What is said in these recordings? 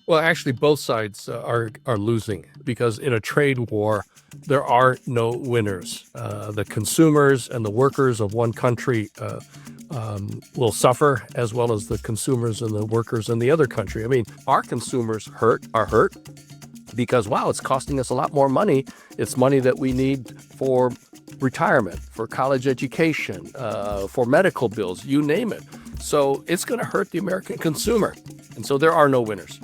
Well, actually, both sides are losing because in a trade war, there are no winners. The consumers and the workers of one country will suffer, as well as the consumers and the workers in the other country. I mean, our consumers are hurt because wow, it's costing us a lot more money. It's money that we need for retirement, for college education, for medical bills, you name it. So it's going to hurt the American consumer, and so there are no winners.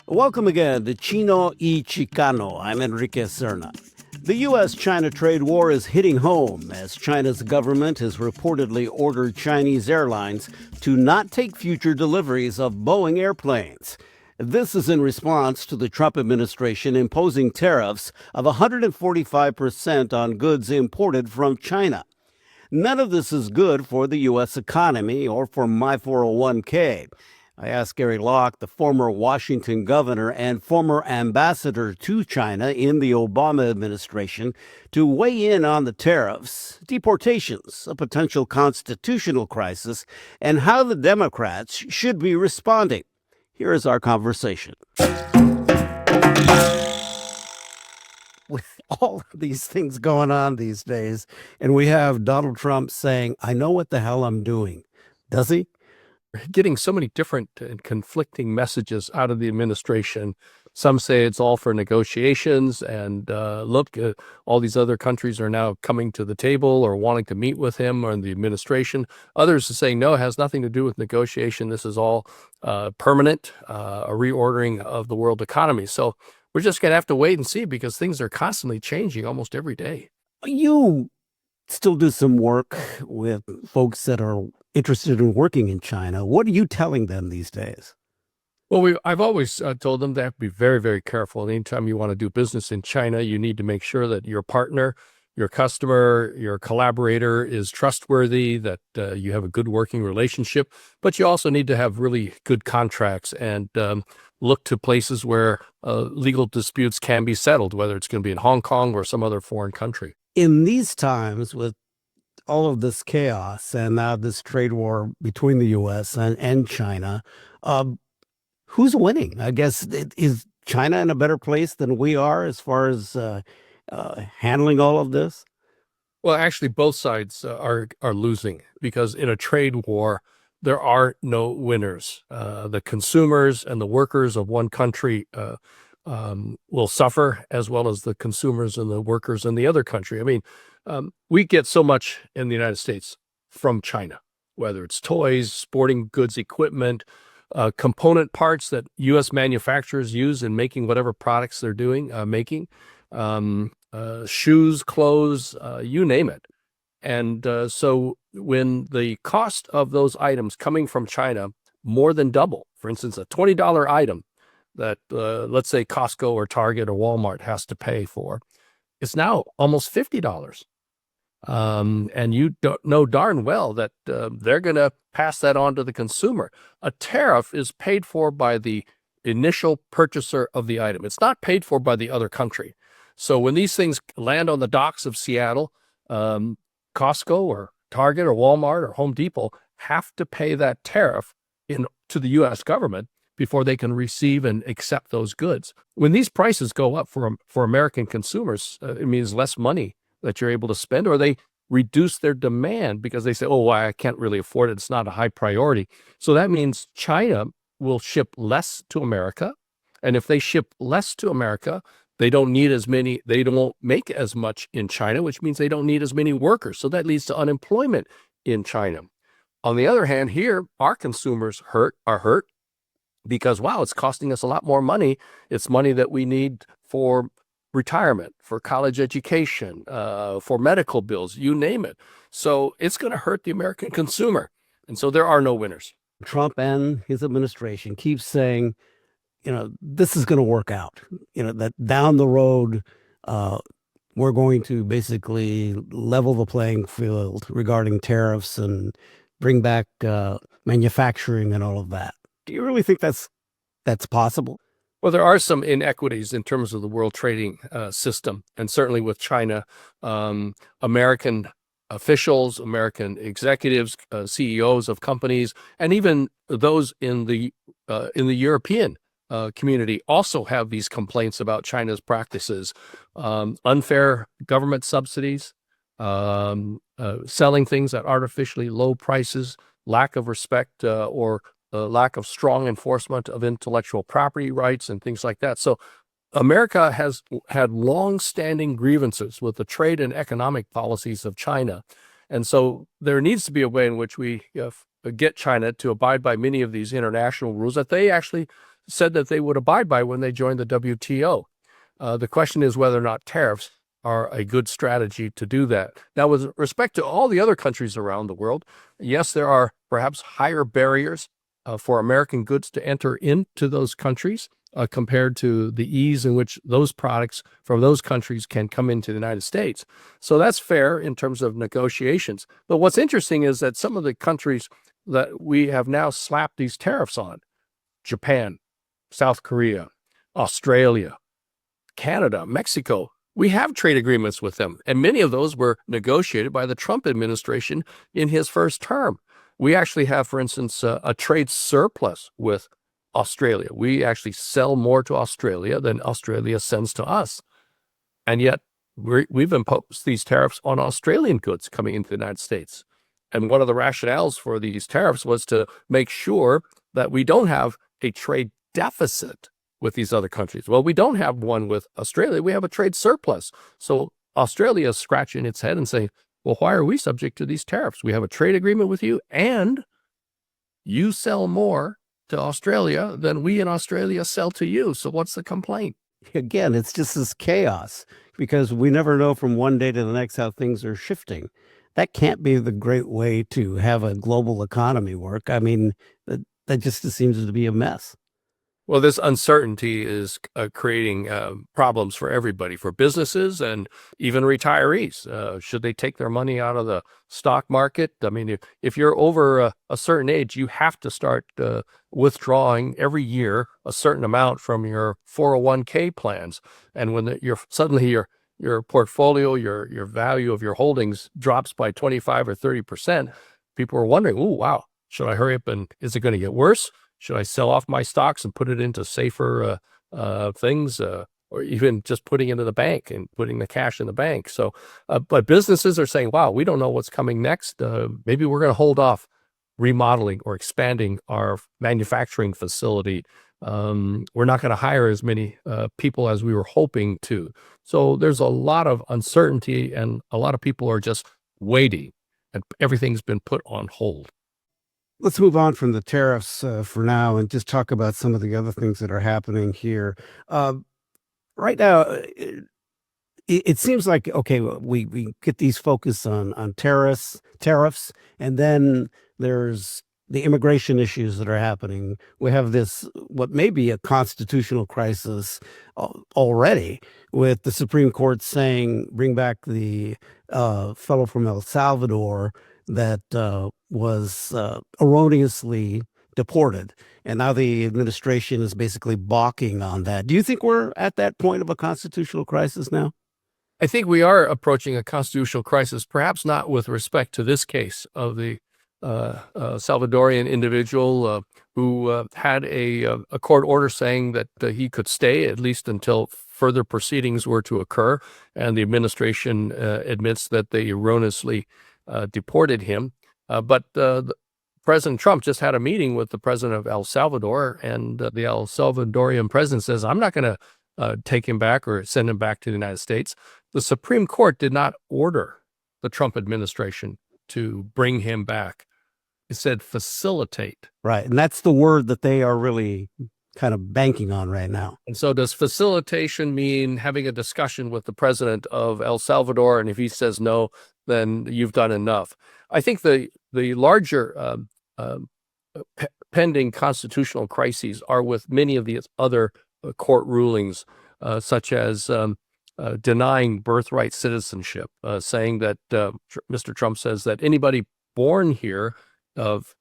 Welcome again to Chino Y Chicano. I'm Enrique Serna. The U.S.-China trade war is hitting home as China's government has reportedly ordered Chinese airlines to not take future deliveries of Boeing airplanes. This is in response to the Trump administration imposing tariffs of 145% on goods imported from China. None of this is good for the U.S. economy or for my 401k. I asked Gary Locke, the former Washington governor and former ambassador to China in the Obama administration, to weigh in on the tariffs, deportations, a potential constitutional crisis, and how the Democrats should be responding. Here is our conversation. With all of these things going on these days, and we have Donald Trump saying, I know what the hell I'm doing. Does he? Getting so many different and conflicting messages out of the administration. Some say it's all for negotiations, and all these other countries are now coming to the table or wanting to meet with him or the administration. Others are saying, no, it has nothing to do with negotiation. This is all permanent, a reordering of the world economy. So we're just going to have to wait and see because things are constantly changing almost every day. You still do some work with folks that are interested in working in China. What are you telling them these days? Well, I've always told them they have to be very, very careful. Anytime you want to do business in China, you need to make sure that your partner, your customer, your collaborator is trustworthy, that you have a good working relationship. But you also need to have really good contracts and look to places where legal disputes can be settled, whether it's going to be in Hong Kong or some other foreign country. In these times, with all of this chaos and now this trade war between the U.S. and China, who's winning? I guess, is China in a better place than we are as far as handling all of this? Well, actually, both sides are losing because in a trade war, there are no winners. The consumers and the workers of one country will suffer, as well as the consumers and the workers in the other country. I mean, we get so much in the United States from China, whether it's toys, sporting goods, equipment, component parts that U.S. manufacturers use in making whatever products they're making, shoes, clothes, you name it. And so when the cost of those items coming from China more than double, for instance, a $20 item that, let's say, Costco or Target or Walmart has to pay for, it's now almost $50. And you don't know darn well that they're going to pass that on to the consumer. A tariff is paid for by the initial purchaser of the item. It's not paid for by the other country. So when these things land on the docks of Seattle, Costco or Target or Walmart or Home Depot have to pay that tariff to the U.S. government before they can receive and accept those goods. When these prices go up for American consumers, it means less money that you're able to spend, or they reduce their demand because they say, oh, well, I can't really afford it. It's not a high priority. So that means China will ship less to America. And if they ship less to America, they don't make as much in China, which means they don't need as many workers. So that leads to unemployment in China. On the other hand, here, our consumers are hurt because, wow, it's costing us a lot more money. It's money that we need for retirement, for college education, for medical bills, you name it. So it's going to hurt the American consumer. And so there are no winners. Trump and his administration keep saying, this is going to work out, that down the road, we're going to basically level the playing field regarding tariffs and bring back manufacturing and all of that. Do you really think that's possible? Well, there are some inequities in terms of the world trading system, and certainly with China, American officials, American executives, CEOs of companies, and even those in the European community also have these complaints about China's practices, unfair government subsidies, selling things at artificially low prices, lack of respect or lack of strong enforcement of intellectual property rights and things like that. So America has had long-standing grievances with the trade and economic policies of China. And so there needs to be a way in which we get China to abide by many of these international rules that they actually said that they would abide by when they joined the WTO. The question is whether or not tariffs are a good strategy to do that. Now, with respect to all the other countries around the world, yes, there are perhaps higher barriers for American goods to enter into those countries compared to the ease in which those products from those countries can come into the United States. So that's fair in terms of negotiations. But what's interesting is that some of the countries that we have now slapped these tariffs on, Japan, South Korea, Australia, Canada, Mexico, we have trade agreements with them. And many of those were negotiated by the Trump administration in his first term. We actually have, for instance, a trade surplus with Australia. We actually sell more to Australia than Australia sends to us. And yet we've imposed these tariffs on Australian goods coming into the United States. And one of the rationales for these tariffs was to make sure that we don't have a trade deficit with these other countries. Well, we don't have one with Australia. We have a trade surplus. So Australia is scratching its head and saying, well, why are we subject to these tariffs? We have a trade agreement with you, and you sell more to Australia than we in Australia sell to you. So what's the complaint? Again, it's just this chaos because we never know from one day to the next how things are shifting. That can't be the great way to have a global economy work. I mean, that just seems to be a mess. Well, this uncertainty is creating problems for everybody, for businesses and even retirees. Should they take their money out of the stock market? I mean, if you're over a certain age, you have to start withdrawing every year a certain amount from your 401k plans. And when suddenly your portfolio, your value of your holdings drops by 25 or 30%, people are wondering, oh, wow, should I hurry up and is it going to get worse? Should I sell off my stocks and put it into safer things, or even just putting it into the bank and putting the cash in the bank? So, but businesses are saying, wow, we don't know what's coming next. Maybe we're going to hold off remodeling or expanding our manufacturing facility. We're not going to hire as many people as we were hoping to. So there's a lot of uncertainty and a lot of people are just waiting and everything's been put on hold. Let's move on from the tariffs for now and just talk about some of the other things that are happening here. Right now, it seems like, okay, we get these focus on tariffs, and then there's the immigration issues that are happening. We have this, what may be a constitutional crisis already, with the Supreme Court saying, bring back the fellow from El Salvador that was erroneously deported. And now the administration is basically balking on that. Do you think we're at that point of a constitutional crisis now? I think we are approaching a constitutional crisis, perhaps not with respect to this case of the Salvadorian individual who had a court order saying that he could stay at least until further proceedings were to occur. And the administration admits that they erroneously deported him. But President Trump just had a meeting with the president of El Salvador, and the El Salvadorian president says, I'm not going to take him back or send him back to the United States. The Supreme Court did not order the Trump administration to bring him back. It said facilitate. Right. And that's the word that they are really kind of banking on right now. And so does facilitation mean having a discussion with the president of El Salvador? And if he says no, then you've done enough. I think the larger pending constitutional crises are with many of the other court rulings, such as denying birthright citizenship, saying that Mr. Trump says that anybody born here of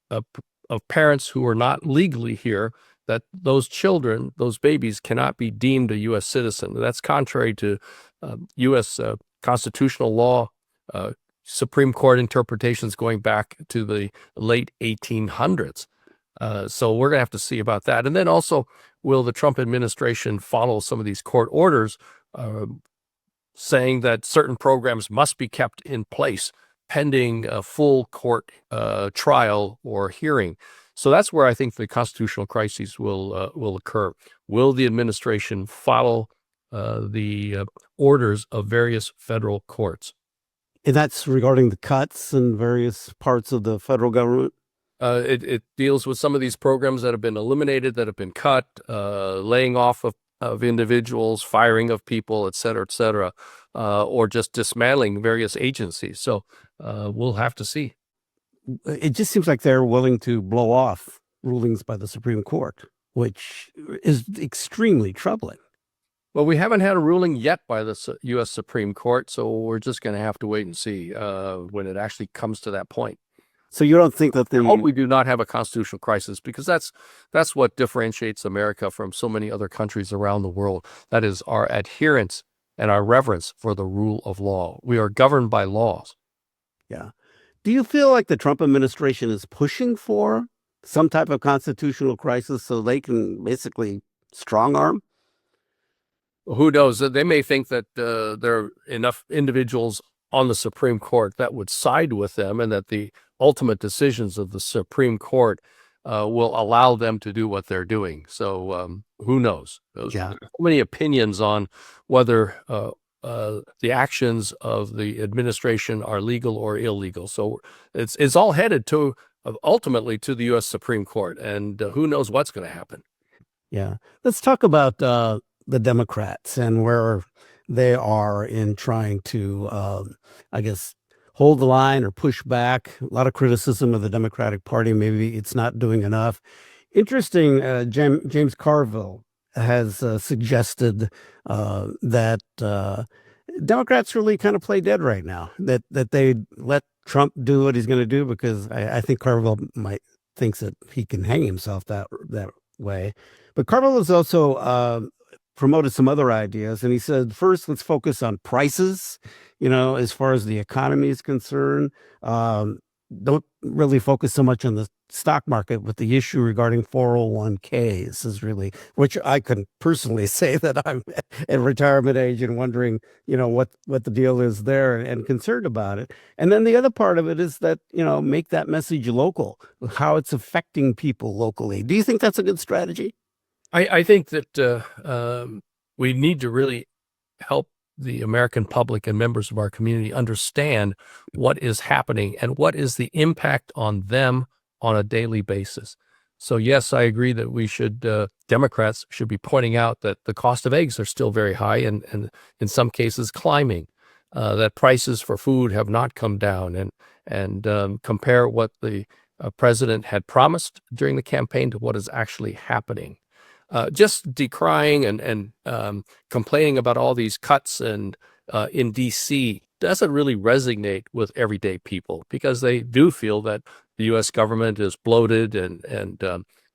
parents who are not legally here, that those children, those babies, cannot be deemed a U.S. citizen. That's contrary to U.S. constitutional law, Supreme Court interpretations going back to the late 1800s. So we're going to have to see about that. And then also, will the Trump administration follow some of these court orders saying that certain programs must be kept in place pending a full court trial or hearing? So that's where I think the constitutional crises will occur. Will the administration follow the orders of various federal courts? And that's regarding the cuts in various parts of the federal government? It deals with some of these programs that have been eliminated, that have been cut, laying off of individuals, firing of people, et cetera, or just dismantling various agencies. So we'll have to see. It just seems like they're willing to blow off rulings by the Supreme Court, which is extremely troubling. Well, we haven't had a ruling yet by the U.S. Supreme Court, so we're just going to have to wait and see when it actually comes to that point. So you don't think that I hope we do not have a constitutional crisis, because that's what differentiates America from so many other countries around the world. That is our adherence and our reverence for the rule of law. We are governed by laws. Yeah. Do you feel like the Trump administration is pushing for some type of constitutional crisis so they can basically strong arm? Who knows? They may think that there are enough individuals on the Supreme Court that would side with them, and that the ultimate decisions of the Supreme Court will allow them to do what they're doing. So who knows? Yeah. So many opinions on whether the actions of the administration are legal or illegal. So it's all headed to ultimately to the U.S. Supreme Court, and who knows what's going to happen. Yeah. Let's talk about the Democrats and where they are in trying to, I guess, hold the line or push back. A lot of criticism of the Democratic Party. Maybe it's not doing enough. Interesting, James Carville has suggested that Democrats really kind of play dead right now, that they let Trump do what he's going to do, because I think Carville thinks that he can hang himself that way. But Carville has also promoted some other ideas, and he said, first, let's focus on prices, as far as the economy is concerned. Don't really focus so much on the stock market, with the issue regarding 401ks is really, which I can personally say that I'm at retirement age and wondering, what the deal is there, and concerned about it. And then the other part of it is that, make that message local, how it's affecting people locally. Do you think that's a good strategy? I think that we need to really help the American public and members of our community understand what is happening and what is the impact on them on a daily basis. So yes, I agree that we should, Democrats should be pointing out that the cost of eggs are still very high, and in some cases climbing, that prices for food have not come down, and compare what the president had promised during the campaign to what is actually happening. Just decrying and complaining about all these cuts and in D.C. doesn't really resonate with everyday people, because they do feel that the U.S. government is bloated, and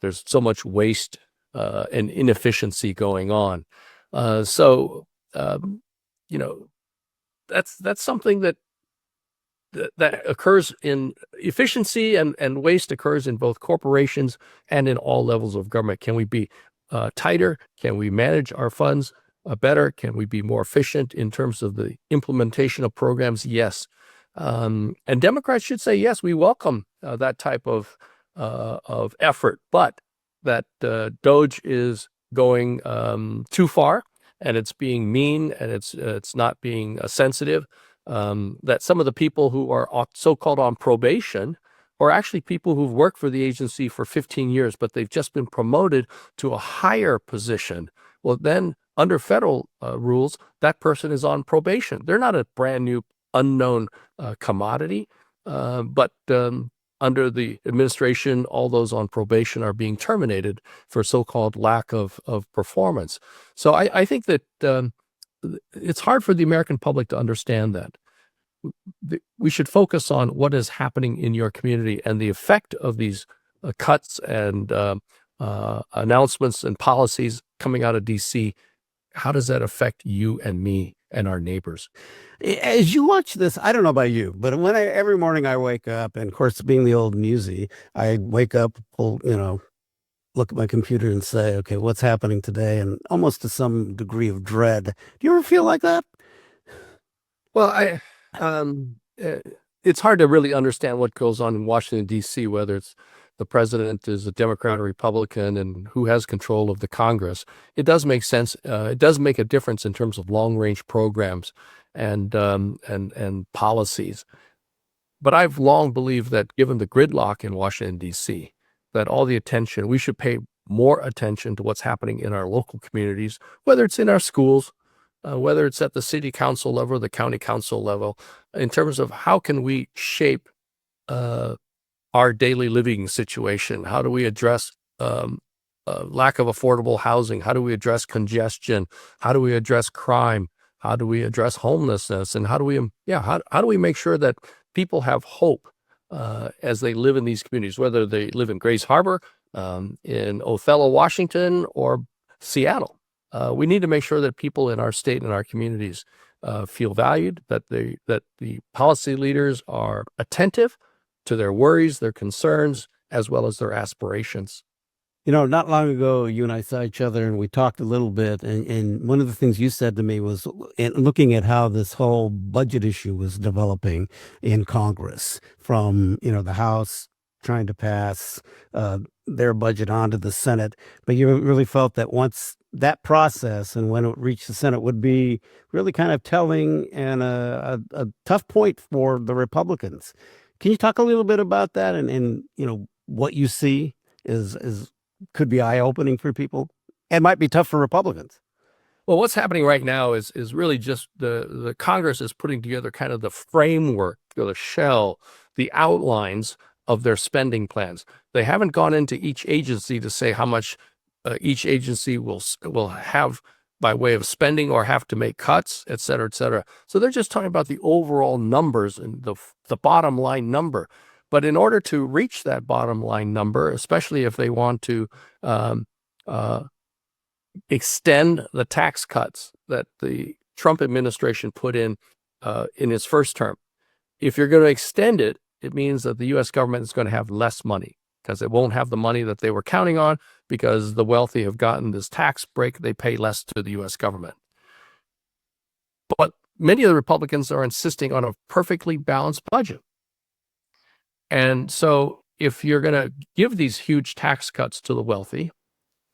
there's so much waste and inefficiency going on. So that's something that occurs in efficiency, and waste occurs in both corporations and in all levels of government. Can we be tighter? Can we manage our funds better? Can we be more efficient in terms of the implementation of programs? Yes. And Democrats should say, yes, we welcome that type of effort, but that DOGE is going too far, and it's being mean, and it's not being sensitive. That some of the people who are so-called on probation are actually people who've worked for the agency for 15 years, but they've just been promoted to a higher position. Well, then under federal rules, that person is on probation. They're not a brand new unknown commodity, but under the administration, all those on probation are being terminated for so-called lack of performance. So I think that it's hard for the American public to understand that. We should focus on what is happening in your community, and the effect of these cuts and announcements and policies coming out of D.C. how does that affect you and me and our neighbors? As you watch this, I don't know about you, but every morning I wake up, and of course, being the old newsie, I wake up, look at my computer and say, okay, what's happening today? And almost to some degree of dread. Do you ever feel like that? Well, it's hard to really understand what goes on in Washington, D.C., whether it's the president is a Democrat or Republican and who has control of the Congress. It does make sense. It does make a difference in terms of long-range programs and policies. But I've long believed that given the gridlock in Washington, D.C., that all the attention, we should pay more attention to what's happening in our local communities, whether it's in our schools, whether it's at the city council level or the county council level, in terms of how can we shape uh, our daily living situation? How do we address lack of affordable housing? How do we address congestion? How do we address crime? How do we address homelessness? And how do we make sure that people have hope as they live in these communities, whether they live in Grays Harbor, in Othello, Washington, or Seattle? We need to make sure that people in our state and our communities feel valued, that the policy leaders are attentive to their worries, their concerns, as well as their aspirations. Not long ago, you and I saw each other and we talked a little bit. And one of the things you said to me was in looking at how this whole budget issue was developing in Congress from, the House trying to pass their budget onto the Senate. But you really felt that once that process and when it reached the Senate would be really kind of telling and a tough point for the Republicans. Can you talk a little bit about that and what you see is could be eye-opening for people and might be tough for Republicans? Well, what's happening right now is really just the Congress is putting together kind of the framework, the shell, the outlines of their spending plans. They haven't gone into each agency to say how much each agency will have by way of spending or have to make cuts, et cetera, et cetera. So they're just talking about the overall numbers and the bottom line number. But in order to reach that bottom line number, especially if they want to extend the tax cuts that the Trump administration put in its first term, if you're going to extend it, it means that the U.S. government is going to have less money because it won't have the money that they were counting on because the wealthy have gotten this tax break. They pay less to the U.S. government. But many of the Republicans are insisting on a perfectly balanced budget. And so if you're going to give these huge tax cuts to the wealthy,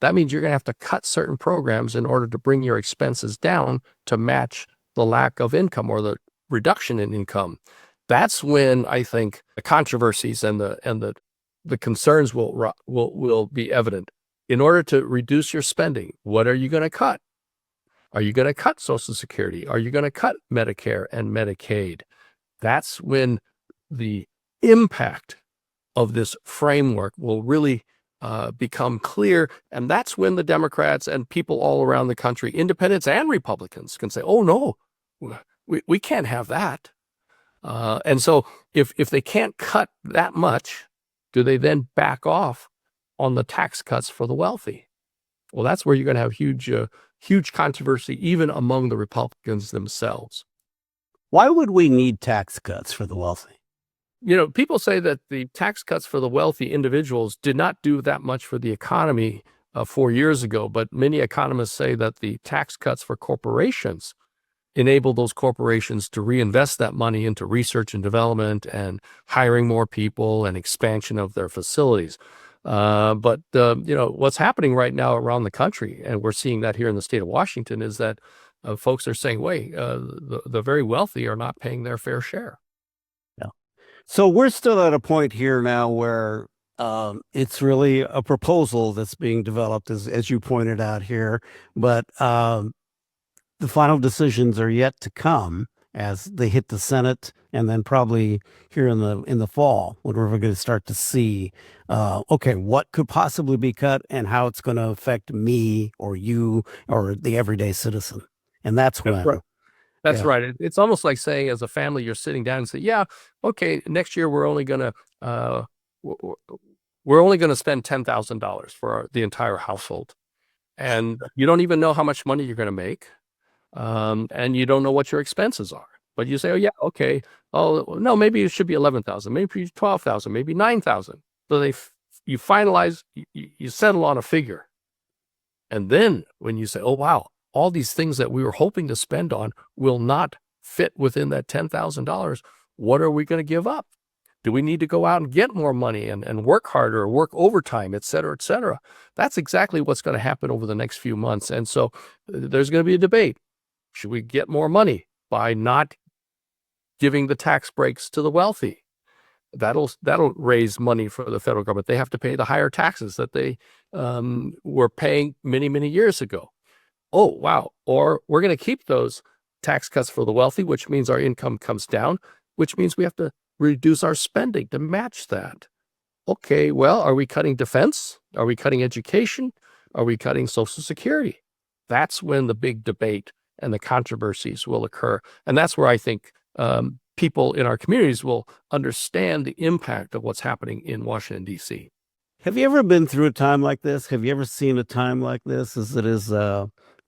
that means you're going to have to cut certain programs in order to bring your expenses down to match the lack of income or the reduction in income. That's when I think the controversies and the concerns will be evident. In order to reduce your spending, what are you going to cut? Are you going to cut Social Security? Are you going to cut Medicare and Medicaid? That's when the impact of this framework will really become clear. And that's when the Democrats and people all around the country, independents and Republicans, can say, oh, no, we can't have that. And so if they can't cut that much, do they then back off on the tax cuts for the wealthy? Well, that's where you're going to have huge controversy, even among the Republicans themselves. Why would we need tax cuts for the wealthy? People say that the tax cuts for the wealthy individuals did not do that much for the economy 4 years ago, but many economists say that the tax cuts for corporations enable those corporations to reinvest that money into research and development and hiring more people and expansion of their facilities. But what's happening right now around the country, and we're seeing that here in the state of Washington, is that folks are saying, wait, the very wealthy are not paying their fair share. Yeah. So we're still at a point here now where it's really a proposal that's being developed, as you pointed out here, but the final decisions are yet to come as they hit the Senate, and then probably here in the fall when we're going to start to see, okay, what could possibly be cut and how it's going to affect me or you or the everyday citizen. And that's when. Right. That's Yeah. right. It's almost like saying, as a family, you're sitting down and say, "Yeah, okay, next year we're only going to spend $10,000 for the entire household." and you don't even know how much money you're going to make, and you don't know what your expenses are. But you say, oh yeah, okay. Oh no, maybe it should be 11,000, maybe 12,000, maybe 9,000. So you finalize, you settle on a figure, and then when you say, oh wow, all these things that we were hoping to spend on will not fit within that $10,000. What are we going to give up? Do we need to go out and get more money and work harder, or work overtime, et cetera, et cetera? That's exactly what's going to happen over the next few months. And so there's going to be a debate. Should we get more money by not giving the tax breaks to the wealthy? That'll raise money for the federal government. They have to pay the higher taxes that they were paying many, many years ago. Oh, wow. Or we're going to keep those tax cuts for the wealthy, which means our income comes down, which means we have to reduce our spending to match that. Okay, well, are we cutting defense? Are we cutting education? Are we cutting Social Security? That's when the big debate and the controversies will occur. And that's where I think people in our communities will understand the impact of what's happening in Washington, D.C. Have you ever been through a time like this? Have you ever seen a time like this? As it is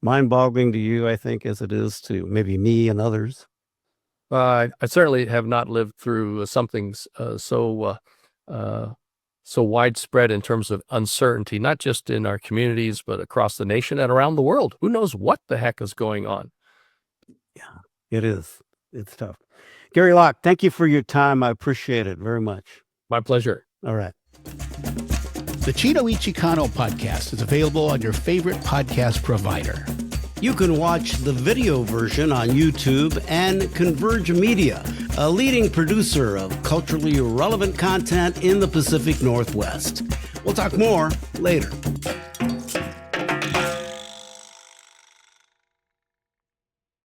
mind-boggling to you, I think, as it is to maybe me and others? I certainly have not lived through something so widespread in terms of uncertainty, not just in our communities, but across the nation and around the world. Who knows what the heck is going on? Yeah, it is. It's tough. Gary Locke, thank you for your time. I appreciate it very much. My pleasure. All right. The Chino Y Chicano podcast is available on your favorite podcast provider. You can watch the video version on YouTube, and Converge Media, a leading producer of culturally relevant content in the Pacific Northwest. We'll talk more later.